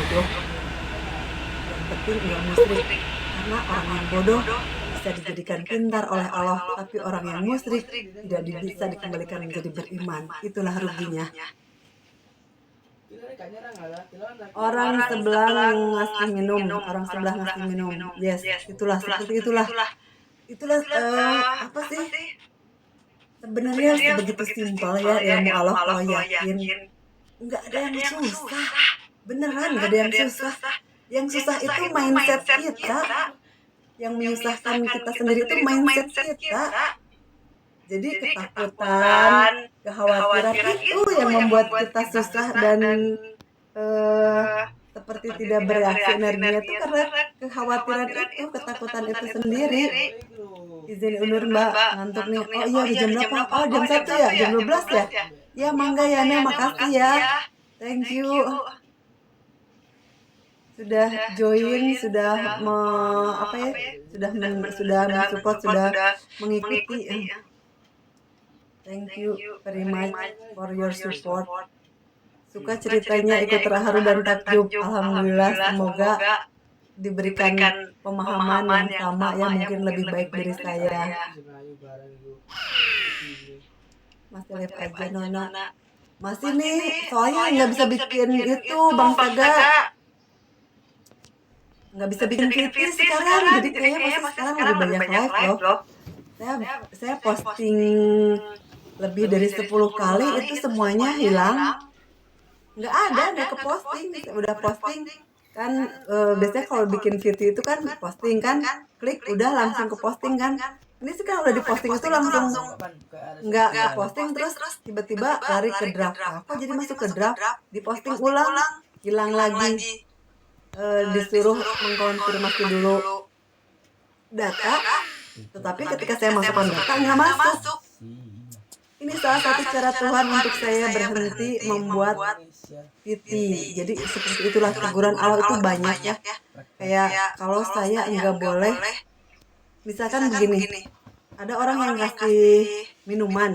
bodoh. Yang penting nggak musyrik, karena orang yang bodoh bisa dijadikan pintar oleh Allah, tapi orang yang musyrik tidak bisa dikembalikan menjadi beriman. Itulah ruginya. Orang sebelah ngasih minum, orang sebelah ngasih minum. Yes, itulah seperti itulah. Itulah apa sih? Sebenarnya sebegitu simpel ya ilmu Allah kalau yakin. Nggak ada yang susah. Beneran nggak ada yang susah. Yang susah itu mindset kita. Yang menyusahkan kita sendiri itu mindset kita. Jadi ketakutan, kekhawatiran itu yang membuat kita susah dan seperti tidak bereaksi energinya itu karena kekhawatiran itu, ketakutan itu sendiri. Izin undur Mbak, ngantuk nih. Oh iya, jam berapa? Oh jam 1 ya? Jam 12 ya? Ya mangga ya Nek, makasih ya. Thank you. Sudah join, sudah apa ya? Sudah mensupport, sudah mengikuti. Thank you very much for your support. Suka ceritanya, ikut terharu dan takjub. Alhamdulillah, semoga diberikan pemahaman yang sama ya, mungkin lebih baik dari saya. Masih live aja Nona. Masih nih, soalnya nggak bisa bikin itu Bang Saga. Nggak bisa bikin VT sekarang, jadi kayaknya pasti sekarang lebih banyak live loh. Saya posting lebih dari 10 kali, itu semuanya hilang. Nggak keposting. Udah posting kan, biasanya kalau bikin video itu kan posting kan, klik udah langsung ke posting kan. Ini sih kan udah diposting itu langsung nggak ke posting, terus tiba-tiba lari ke draft. Kok jadi masuk ke draft, diposting ulang, hilang lagi. Disuruh mengkonfirmasi dulu data, tetapi ketika saya masukkan data nggak masuk. Ini salah satu cara Tuhan untuk saya berhenti membuat PT. Jadi seperti itulah, teguran Allah itu banyak ya. Kayak kalau saya nggak boleh, misalkan begini, ada orang yang ngasih minuman,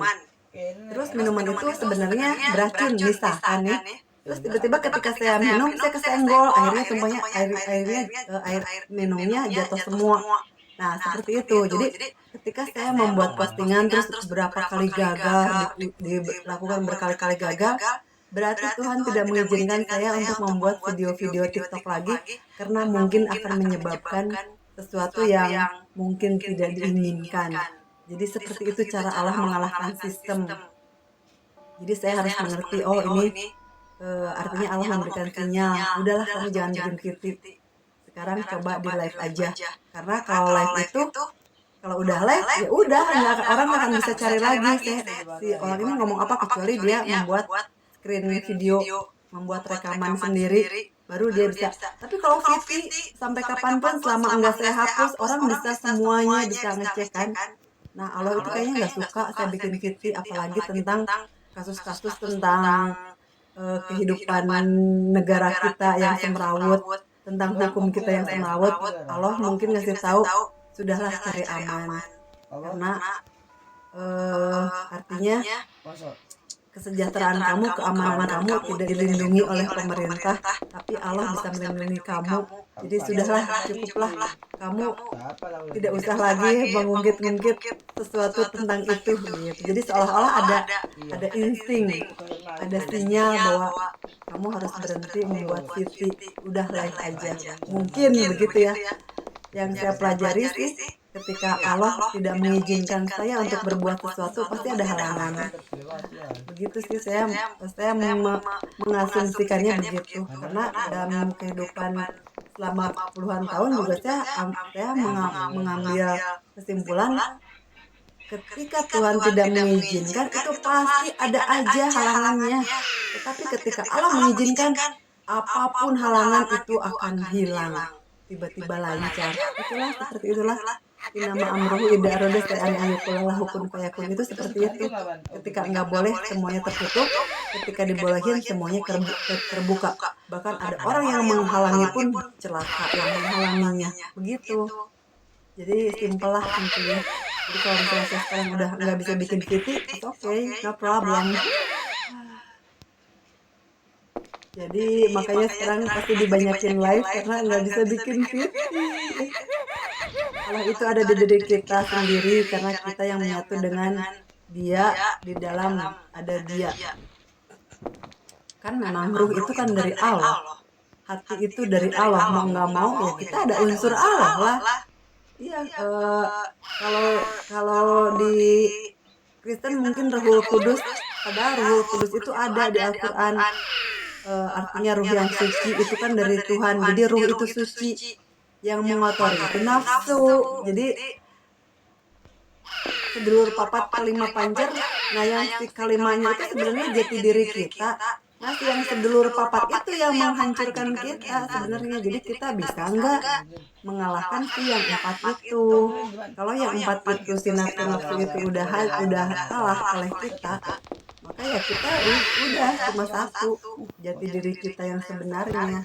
terus minuman itu sebenarnya beracun misalkan nih. Terus tiba-tiba ketika saya minum, saya kesenggol, akhirnya tumpahnya air minumnya jatuh semua. Nah, seperti itu. Jadi ketika saya membuat postingan terus berapa kali gagal, dilakukan berkali-kali gagal, berarti Tuhan tidak mengizinkan saya untuk membuat video-video TikTok lagi karena mungkin akan menyebabkan sesuatu yang mungkin tidak diinginkan. Jadi seperti itu cara Allah mengalahkan sistem. Jadi saya harus mengerti, oh ini artinya Allah memberikan sinyal, udahlah kamu jangan bikin kritik. Sekarang coba di live aja. Karena kalau live itu, kalau udah live ya udah, orang nggak akan bisa cari lagi si orang ini ngomong apa, kecuali dia membuat screen video, membuat rekaman sendiri, baru dia bisa. Tapi kalau VT sampai kapanpun selama enggak saya hapus, orang bisa semuanya bisa ngecek kan. Nah Allah itu kayaknya nggak suka saya bikin VT, apalagi tentang kasus-kasus tentang kehidupan negara kita yang semrawut, tentang hukum kita yang semrawut. Allah mungkin ngasih tahu, sudahlah cari aman, karena artinya kesejahteraan kamu, keamanan kamu tidak dilindungi oleh pemerintah, tapi Allah bisa melindungi kamu. Jadi sudahlah, cukuplah, kamu tidak usah lagi mengungkit-ungkit sesuatu tentang itu gitu. Jadi seolah-olah ada insting, ada sinyal bahwa kamu harus berhenti membuat VT, udah live aja. Mungkin begitu ya. Yang saya pelajari sih, ketika Allah tidak mengizinkan saya untuk berbuat sesuatu, pasti ada halangan. Begitu sih, saya mengasumsikannya begitu. Karena dalam kehidupan selama puluhan tahun juga saya mengambil kesimpulan, ketika Tuhan tidak mengizinkan, itu pasti ada aja halangannya. Tetapi ketika Allah mengizinkan, apapun halangan itu akan hilang, tiba-tiba lancar. Itulah, seperti itulah. Inama amruhu idza arada syai'an ayyaqula lahu kun fayakun. Itu seperti itu. Ketika nggak boleh, semuanya tertutup. Ketika dibolehin, semuanya terbuka. Bahkan ada orang yang menghalangi pun celaka yang menghalanginya. Begitu. Jadi simpel lah intinya. Jadi kalau misalnya saya sekarang udah nggak bisa bikin VT, it's okay, no problem. Jadi makanya sekarang pasti dibanyakin live karena nggak bisa bikin feed. Kalau itu ada di diri kita sendiri karena kita yang menyatu dengan dia di dalam ada dia. Kan memang ruh itu kan dari Allah. Hati itu dari Allah. Mau nggak mau ya kita ada unsur Allah lah. Iya, kalau kalau di Kristen mungkin Ruhul Kudus, padahal Ruhul Kudus itu ada di Al-Quran. Artinya ruh yang suci itu kan dari Tuhan. Jadi ruh itu suci, yang mengotori itu nafsu. Jadi sedulur papat kelima panjer. Nah yang si kelimanya itu sebenarnya jati diri kita. Nah yang sedulur papat itu yang menghancurkan kita sebenarnya. Jadi kita bisa nggak mengalahkan si yang empat itu? Kalau yang empat itu si nafsu-nafsu itu udah kalah oleh kita, maka ya kita udah cuma satu jati diri kita yang sebenarnya.